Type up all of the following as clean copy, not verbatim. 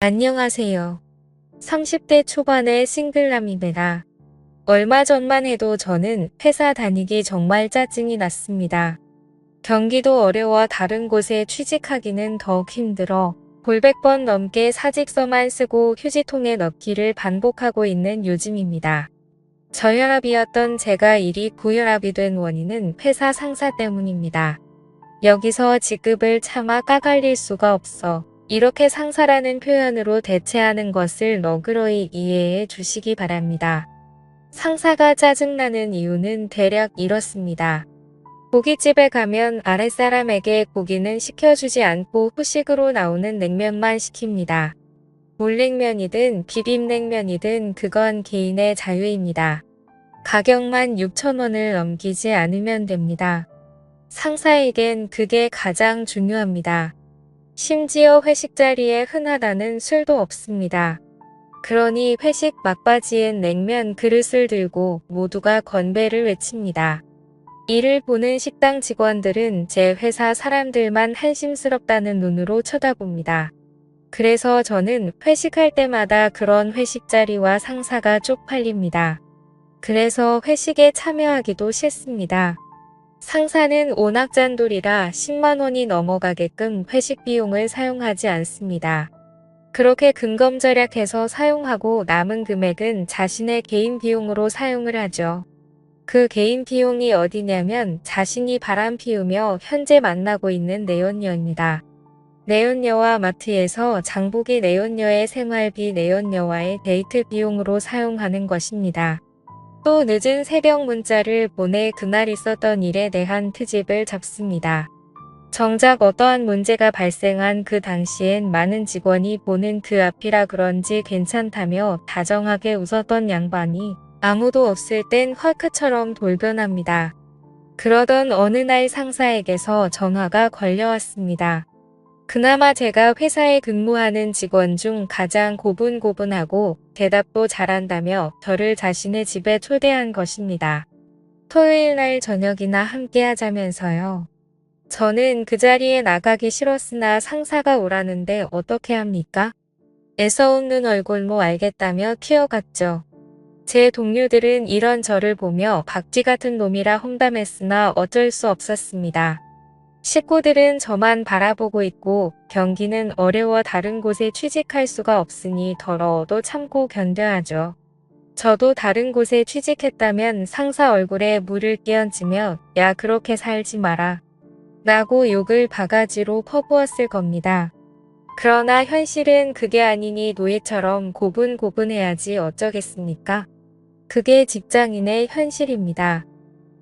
안녕하세요. 30대 초반의 싱글남입니다. 얼마 전만 해도 저는 회사 다니기 정말 짜증이 났습니다. 경기도 어려워 다른 곳에 취직하기는 더욱 힘들어 골백 번 넘게 사직서만 쓰고 휴지통에 넣기를 반복하고 있는 요즘입니다. 저혈압이었던 제가 일이 고혈압이 된 원인은 회사 상사 때문입니다. 여기서 직급을 차마 까갈릴 수가 없어 이렇게 상사라는 표현으로 대체하는 것을 너그러이 이해해 주시기 바랍니다. 상사가 짜증나는 이유는 대략 이렇습니다. 고깃집에 가면 아랫사람에게 고기는 시켜주지 않고 후식으로 나오는 냉면만 시킵니다. 물냉면이든 비빔냉면이든 그건 개인의 자유입니다. 가격만 6,000원을 넘기지 않으면 됩니다. 상사에겐 그게 가장 중요합니다. 심지어 회식 자리에 흔하다는 술도 없습니다. 그러니 회식 막바지엔 냉면 그릇을 들고 모두가 건배를 외칩니다. 이를 보는 식당 직원들은 제 회사 사람들만 한심스럽다는 눈으로 쳐다봅니다. 그래서 저는 회식할 때마다 그런 회식 자리와 상사가 쪽팔립니다. 그래서 회식에 참여하기도 싫습니다. 상사는 오낙잔돌이라 10만 원이 넘어가게끔 회식 비용을 사용하지 않습니다. 그렇게 근검절약해서 사용하고 남은 금액은 자신의 개인 비용으로 사용을 하죠. 그 개인 비용이 어디냐면 자신이 바람 피우며 현재 만나고 있는 내연녀입니다. 내연녀와 마트에서 장보기 내연녀의 생활비 내연녀와의 데이트 비용으로 사용하는 것입니다. 또 늦은 새벽 문자를 보내 그날 있었던 일에 대한 트집을 잡습니다. 정작 어떠한 문제가 발생한 그 당시엔 많은 직원이 보는 그 앞이라 그런지 괜찮다며 다정하게 웃었던 양반이 아무도 없을 땐 헐크처럼 돌변합니다. 그러던 어느 날 상사에게서 전화가 걸려왔습니다. 그나마 제가 회사에 근무하는 직원 중 가장 고분고분하고 대답도 잘한다며 저를 자신의 집에 초대한 것입니다. 토요일 날 저녁이나 함께 하자면서요. 저는 그 자리에 나가기 싫었으나 상사가 오라는데 어떻게 합니까? 애써 웃는 얼굴 뭐 알겠다며 튀어갔죠. 제 동료들은 이런 저를 보며 박쥐 같은 놈이라 험담했으나 어쩔 수 없었습니다. 식구들은 저만 바라보고 있고 경기는 어려워 다른 곳에 취직할 수가 없으니 더러워도 참고 견뎌야죠. 저도 다른 곳에 취직했다면 상사 얼굴에 물을 끼얹으며 야 그렇게 살지 마라 라고 욕을 바가지로 퍼부었을 겁니다. 그러나 현실은 그게 아니니 노예처럼 고분고분해야지 어쩌겠습니까? 그게 직장인의 현실입니다.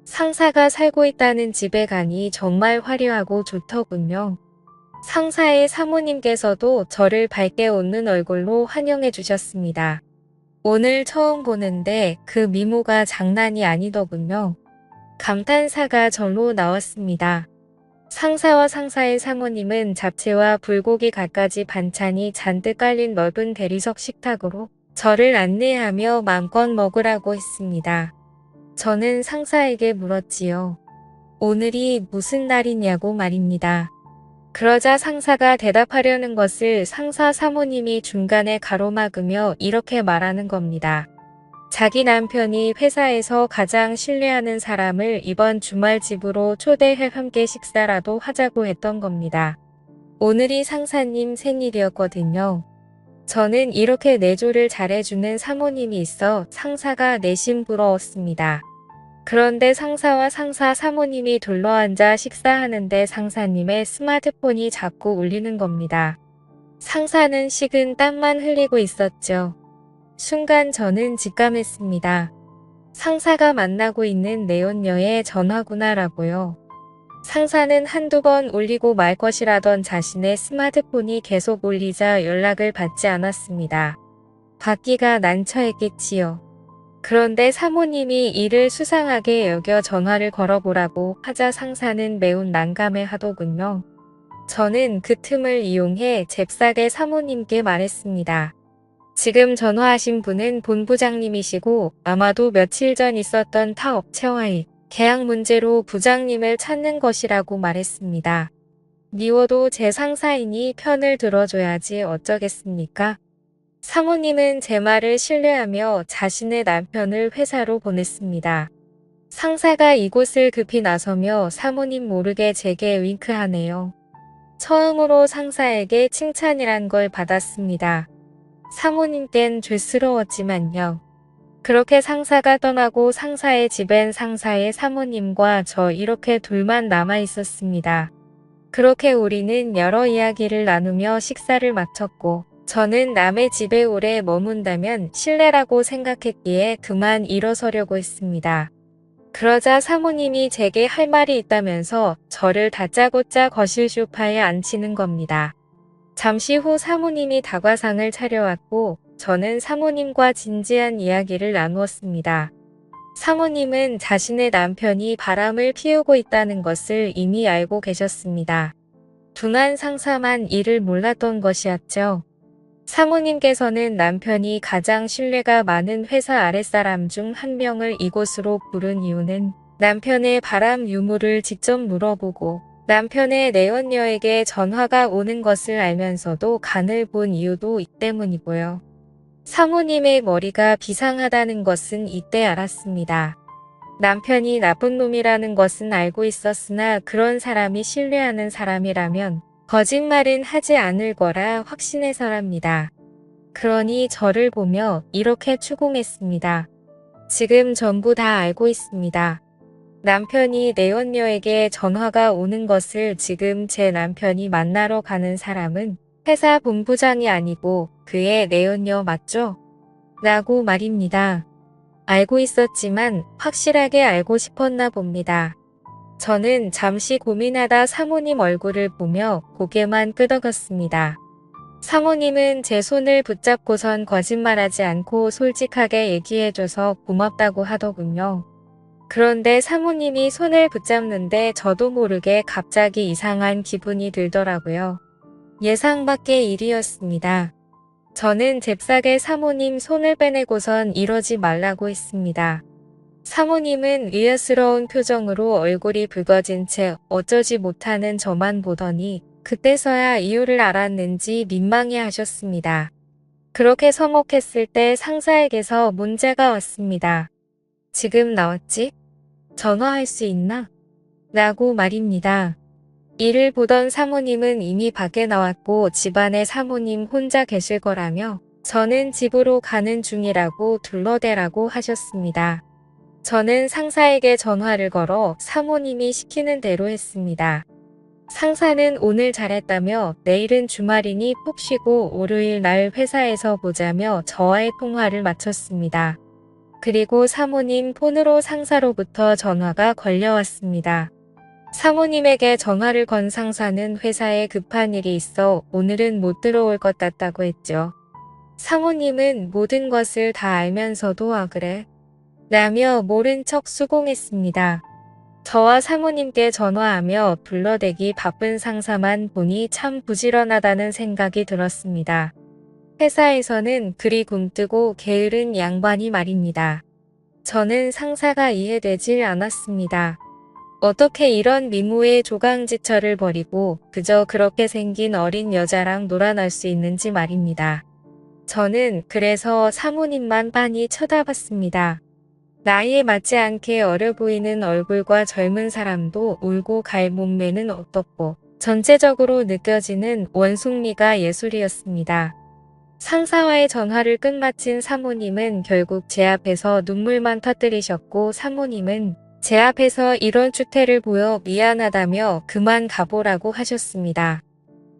상사가 살고 있다는 집에 가니 정말 화려하고 좋더군요. 상사의 사모님께서도 저를 밝게 웃는 얼굴로 환영해 주셨습니다. 오늘 처음 보는데 그 미모가 장난이 아니더군요. 감탄사가 절로 나왔습니다. 상사와 상사의 사모님은 잡채와 불고기 갖가지 반찬이 잔뜩 깔린 넓은 대리석 식탁으로 저를 안내하며 맘껏 먹으라고 했습니다. 저는 상사에게 물었지요. 오늘이 무슨 날이냐고 말입니다. 그러자 상사가 대답하려는 것을 상사 사모님이 중간에 가로막으며 이렇게 말하는 겁니다. 자기 남편이 회사에서 가장 신뢰하는 사람을 이번 주말 집으로 초대해 함께 식사라도 하자고 했던 겁니다. 오늘이 상사님 생일이었거든요. 저는 이렇게 내조를 잘해주는 사모님이 있어 상사가 내심 부러웠습니다. 그런데 상사와 상사 사모님이 둘러앉아 식사하는데 상사님의 스마트폰이 자꾸 울리는 겁니다. 상사는 식은 땀만 흘리고 있었죠. 순간 저는 직감했습니다. 상사가 만나고 있는 내연녀의 전화구나라고요. 상사는 한두 번 울리고 말 것이라던 자신의 스마트폰이 계속 울리자 연락을 받지 않았습니다. 받기가 난처했겠지요. 그런데 사모님이 이를 수상하게 여겨 전화를 걸어보라고 하자 상사는 매우 난감해 하더군요. 저는 그 틈을 이용해 잽싸게 사모님께 말했습니다. 지금 전화하신 분은 본부장님이시고 아마도 며칠 전 있었던 타 업체와의 계약 문제로 부장님을 찾는 것이라고 말했습니다. 미워도 제 상사이니 편을 들어줘야지 어쩌겠습니까? 사모님은 제 말을 신뢰하며 자신의 남편을 회사로 보냈습니다. 상사가 이곳을 급히 나서며 사모님 모르게 제게 윙크하네요. 처음으로 상사에게 칭찬이란 걸 받았습니다. 사모님 땐 죄스러웠지만요. 그렇게 상사가 떠나고 상사의 집엔 상사의 사모님과 저 이렇게 둘만 남아 있었습니다. 그렇게 우리는 여러 이야기를 나누며 식사를 마쳤고 저는 남의 집에 오래 머문다면 실례라고 생각했기에 그만 일어서려고 했습니다. 그러자 사모님이 제게 할 말이 있다면서 저를 다짜고짜 거실 소파에 앉히는 겁니다. 잠시 후 사모님이 다과상을 차려왔고 저는 사모님과 진지한 이야기를 나누었습니다. 사모님은 자신의 남편이 바람을 피우고 있다는 것을 이미 알고 계셨습니다. 둔한 상사만 이를 몰랐던 것이었죠. 사모님께서는 남편이 가장 신뢰가 많은 회사 아랫사람 중 한 명을 이곳으로 부른 이유는 남편의 바람 유무를 직접 물어보고 남편의 내연녀에게 전화가 오는 것을 알면서도 간을 본 이유도 이 때문이고요. 사모님의 머리가 비상하다는 것은 이때 알았습니다. 남편이 나쁜 놈이라는 것은 알고 있었으나 그런 사람이 신뢰하는 사람이라면 거짓말은 하지 않을 거라 확신해서랍니다. 그러니 저를 보며 이렇게 추궁했습니다. 지금 전부 다 알고 있습니다. 남편이 내연녀에게 전화가 오는 것을 지금 제 남편이 만나러 가는 사람은 회사 본부장이 아니고 그의 내연녀 맞죠? 라고 말입니다. 알고 있었지만 확실하게 알고 싶었나 봅니다. 저는 잠시 고민하다 사모님 얼굴을 보며 고개만 끄덕였습니다. 사모님은 제 손을 붙잡고선 거짓말하지 않고 솔직하게 얘기해줘서 고맙다고 하더군요. 그런데 사모님이 손을 붙잡는데 저도 모르게 갑자기 이상한 기분이 들더라고요. 예상 밖의 일이었습니다. 저는 잽싸게 사모님 손을 빼내고선 이러지 말라고 했습니다. 사모님은 의아스러운 표정으로 얼굴이 붉어진 채 어쩌지 못하는 저만 보더니 그때서야 이유를 알았는지 민망해 하셨습니다. 그렇게 서먹했을 때 상사에게서 문자가 왔습니다. 지금 나왔지? 전화할 수 있나? 라고 말입니다. 이를 보던 사모님은 이미 밖에 나왔고 집안에 사모님 혼자 계실 거라며 저는 집으로 가는 중이라고 둘러대라고 하셨습니다. 저는 상사에게 전화를 걸어 사모님이 시키는 대로 했습니다. 상사는 오늘 잘했다며 내일은 주말이니 푹 쉬고 월요일 날 회사에서 보자며 저와의 통화를 마쳤습니다. 그리고 사모님 폰으로 상사로부터 전화가 걸려왔습니다. 사모님에게 전화를 건 상사는 회사에 급한 일이 있어 오늘은 못 들어올 것 같다고 했죠. 사모님은 모든 것을 다 알면서도 아 그래? 라며 모른 척 수긍했습니다. 저와 사모님께 전화하며 불러대기 바쁜 상사만 보니 참 부지런하다는 생각이 들었습니다. 회사에서는 그리 굼뜨고 게으른 양반이 말입니다. 저는 상사가 이해되질 않았습니다. 어떻게 이런 미모의 조강지처를 버리고 그저 그렇게 생긴 어린 여자랑 놀아날 수 있는지 말입니다. 저는 그래서 사모님만 빤히 쳐다봤습니다. 나이에 맞지 않게 어려 보이는 얼굴과 젊은 사람도 울고 갈 몸매는 어떻고 전체적으로 느껴지는 원숭미가 예술이었습니다. 상사와의 전화를 끝마친 사모님은 결국 제 앞에서 눈물만 터뜨리셨고 사모님은 제 앞에서 이런 추태를 보여 미안하다며 그만 가보라고 하셨습니다.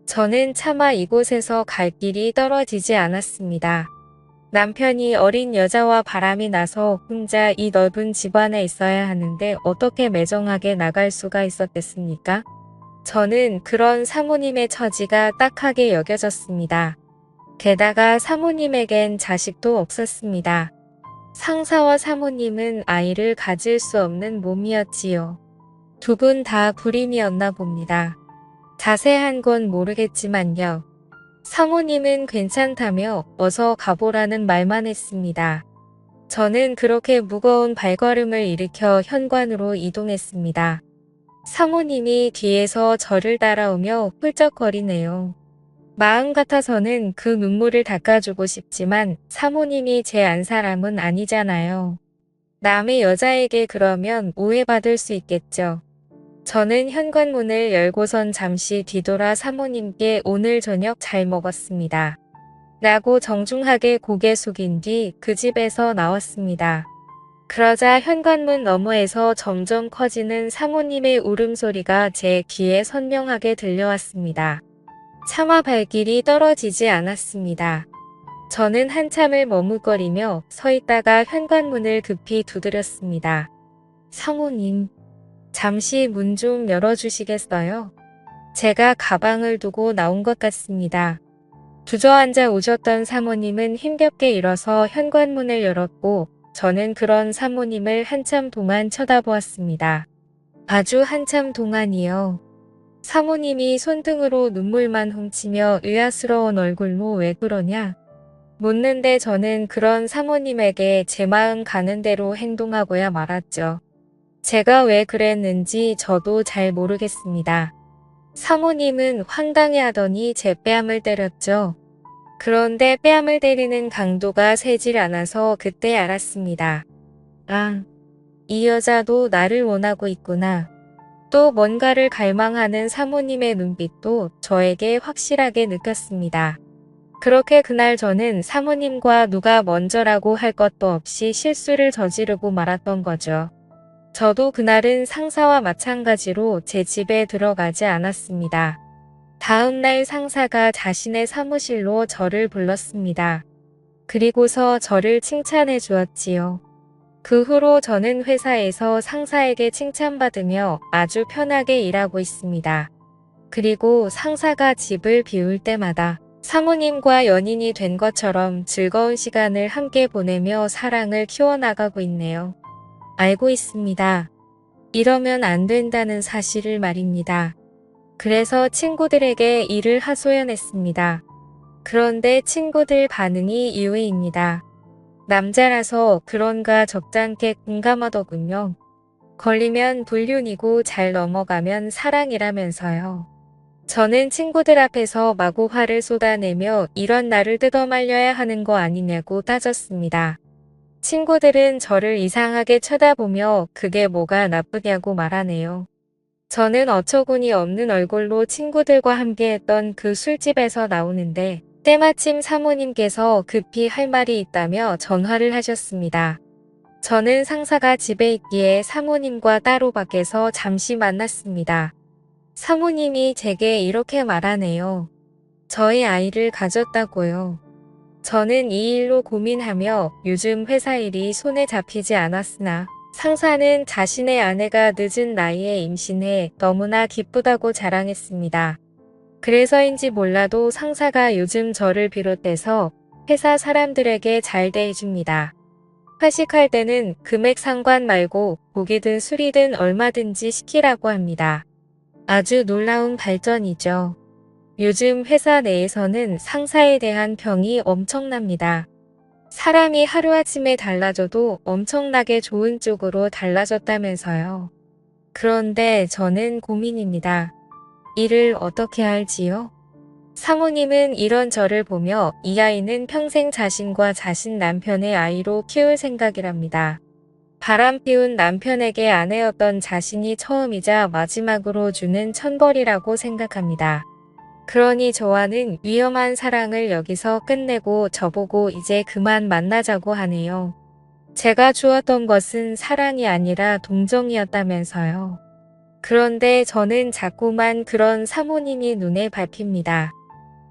저는 차마 이곳에서 갈 길이 떨어지지 않았습니다. 남편이 어린 여자와 바람이 나서 혼자 이 넓은 집안에 있어야 하는데 어떻게 매정하게 나갈 수가 있었겠습니까? 저는 그런 사모님의 처지가 딱하게 여겨졌습니다. 게다가 사모님에겐 자식도 없었습니다. 상사와 사모님은 아이를 가질 수 없는 몸이었지요. 두 분 다 불임이었나 봅니다. 자세한 건 모르겠지만요. 사모님은 괜찮다며 어서 가보라는 말만 했습니다. 저는 그렇게 무거운 발걸음을 일으켜 현관으로 이동했습니다. 사모님이 뒤에서 저를 따라오며 훌쩍거리네요. 마음 같아서는 그 눈물을 닦아주고 싶지만 사모님이 제 안 사람은 아니잖아요. 남의 여자에게 그러면 오해받을 수 있겠죠. 저는 현관문을 열고선 잠시 뒤돌아 사모님께 오늘 저녁 잘 먹었습니다. 라고 정중하게 고개 숙인 뒤 그 집에서 나왔습니다. 그러자 현관문 너머에서 점점 커지는 사모님의 울음소리가 제 귀에 선명하게 들려왔습니다. 차마 발길이 떨어지지 않았습니다. 저는 한참을 머뭇거리며 서 있다가 현관문을 급히 두드렸습니다. 사모님, 잠시 문 좀 열어주시겠어요? 제가 가방을 두고 나온 것 같습니다. 주저앉아 오셨던 사모님은 힘겹게 일어서 현관문을 열었고 저는 그런 사모님을 한참 동안 쳐다보았습니다. 아주 한참 동안이요. 사모님이 손등으로 눈물만 훔치며 의아스러운 얼굴로 왜 그러냐? 묻는데 저는 그런 사모님에게 제 마음 가는 대로 행동하고야 말았죠. 제가 왜 그랬는지 저도 잘 모르겠습니다. 사모님은 황당해하더니 제 뺨을 때렸죠. 그런데 뺨을 때리는 강도가 세질 않아서 그때 알았습니다. 아, 이 여자도 나를 원하고 있구나. 또 뭔가를 갈망하는 사모님의 눈빛도 저에게 확실하게 느꼈습니다. 그렇게 그날 저는 사모님과 누가 먼저라고 할 것도 없이 실수를 저지르고 말았던 거죠. 저도 그날은 상사와 마찬가지로 제 집에 들어가지 않았습니다. 다음 날 상사가 자신의 사무실로 저를 불렀습니다. 그리고서 저를 칭찬해 주었지요. 그 후로 저는 회사에서 상사에게 칭찬받으며 아주 편하게 일하고 있습니다. 그리고 상사가 집을 비울 때마다 사모님과 연인이 된 것처럼 즐거운 시간을 함께 보내며 사랑을 키워나가고 있네요. 알고 있습니다. 이러면 안 된다는 사실을 말입니다. 그래서 친구들에게 이를 하소연했습니다. 그런데 친구들 반응이 이외입니다. 남자라서 그런가 적잖게 공감하더군요. 걸리면 불륜이고 잘 넘어가면 사랑이라면서요. 저는 친구들 앞에서 마구 화를 쏟아내며 이런 나를 뜯어말려야 하는 거 아니냐고 따졌습니다. 친구들은 저를 이상하게 쳐다보며 그게 뭐가 나쁘냐고 말하네요. 저는 어처구니 없는 얼굴로 친구들과 함께했던 그 술집에서 나오는데 때마침 사모님께서 급히 할 말이 있다며 전화를 하셨습니다. 저는 상사가 집에 있기에 사모님과 따로 밖에서 잠시 만났습니다. 사모님이 제게 이렇게 말하네요. 저희 아이를 가졌다고요. 저는 이 일로 고민하며 요즘 회사 일이 손에 잡히지 않았으나 상사는 자신의 아내가 늦은 나이에 임신해 너무나 기쁘다고 자랑했습니다. 그래서인지 몰라도 상사가 요즘 저를 비롯해서 회사 사람들에게 잘 대해줍니다. 회식할 때는 금액 상관 말고 고기든 술이든 얼마든지 시키라고 합니다. 아주 놀라운 발전이죠. 요즘 회사 내에서는 상사에 대한 평이 엄청납니다. 사람이 하루아침에 달라져도 엄청나게 좋은 쪽으로 달라졌다면서요. 그런데 저는 고민입니다. 이를 어떻게 할지요? 사모님은 이런 저를 보며 이 아이는 평생 자신과 자신 남편의 아이로 키울 생각이랍니다. 바람 피운 남편에게 아내였던 자신이 처음이자 마지막으로 주는 천벌이라고 생각합니다. 그러니 저와는 위험한 사랑을 여기서 끝내고 저보고 이제 그만 만나자고 하네요. 제가 주었던 것은 사랑이 아니라 동정이었다면서요. 그런데 저는 자꾸만 그런 사모님이 눈에 밟힙니다.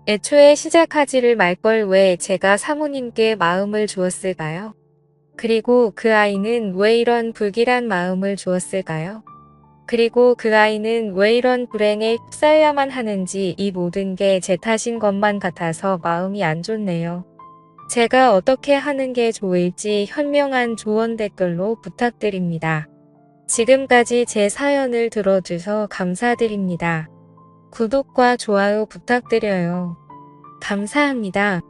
애초에 시작하지를 말 걸 왜 제가 사모님께 마음을 주었을까요? 그리고 그 아이는 왜 이런 불길한 마음을 주었을까요? 그리고 그 아이는 왜 이런 불행에 휩싸여야만 하는지 이 모든 게 제 탓인 것만 같아서 마음이 안 좋네요. 제가 어떻게 하는 게 좋을지 현명한 조언 댓글로 부탁드립니다. 지금까지 제 사연을 들어주셔서 감사드립니다. 구독과 좋아요 부탁드려요. 감사합니다.